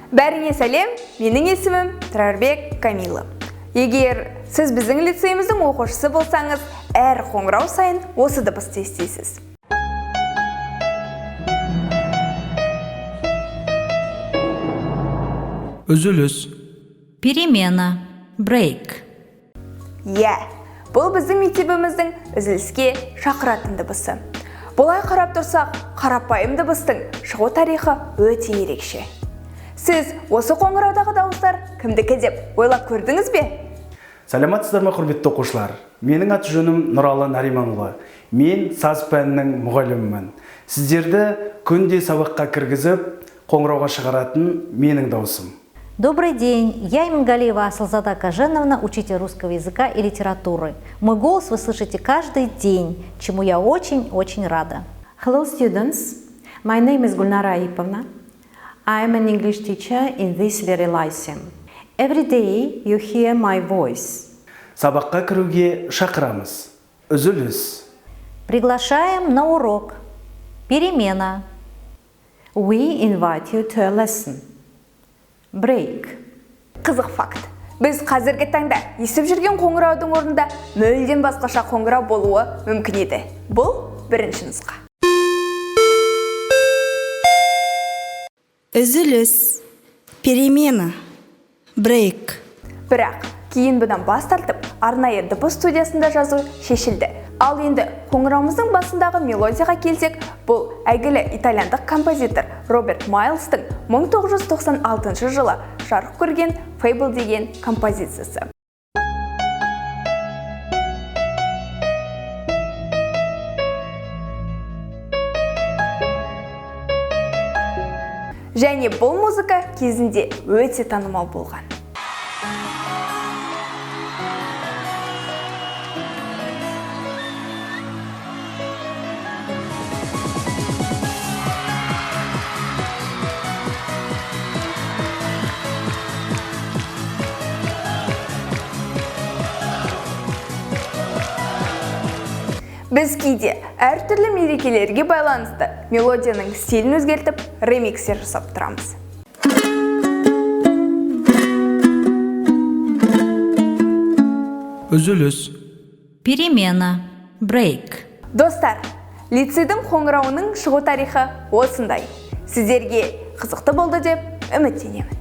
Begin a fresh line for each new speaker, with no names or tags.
Бәріңе сәлем, менің есімім Тұрарбек Камила. Егер сіз біздің лицейіміздің оқушысы болсаңыз, әр қоңырау сайын осы дыбысты естисіз.
Үзіліс.
Перемена. Break.
Бұл біздің мектебіміздің үзіліске шақыратын дыбысы. Бұлай қарап тұрсақ, қарапайым дыбыстың шығу тарихы өте ерекше. Сіз осы қоңыраудағы дауыстар кімдікі деп ойлап көрдіңіз бе?
Сәлематсыздар ма, құрметті оқушылар? Менің аты жөнім Нұралы Нариманұлы. Мен саз пәнінің мұғалімімін. Сіздерді күнде сабаққа кіргізіп, қоңырауға шығаратын менің дауысым.
Добрый день, я Имангалиева Асылзада Каженовна, учитель русского языка и литературы. Мой голос вы слышите каждый день, чему я очень-очень рада.
Hello students, my name is Gulnara Aipovna. I am an English teacher in this very lyceum. Every day you hear my voice.
Сабаққа кіруге шақырамыз. Үзіліс.
Приглашаем на урок. Перемена.
We invite you to a lesson. Break.
Қызық факт. Біз қазіргі таңда естіп жүрген қоңыраудың орнында мүлдем басқаша қоңырау болуы мүмкін еді. Бұл бірінші нұсқа.
Үзіліс. Перемена. Break.
Бірақ кейін бұдан бас тартып, арнайы дыбыс студиясында жазу шешілді. Ал енді қоңырауымыздың басындағы мелодияға келсек, бұл әйгілі итальяндық композитор Роберт Майлстың 1996 жылы жарық көрген Fable деген композициясы. Және бұл музыка кезінде өте танымал болған. Біз кейде әртүрлі мерекелерге байланысты мелодияның стилін өзгертіп, ремикстер жасап тұрамыз.
Үзіліс.
Перемена. Break.
Достар, лицейдің қоңырауының шығу тарихы осындай. Сіздерге қызықты болды деп үміттенемін.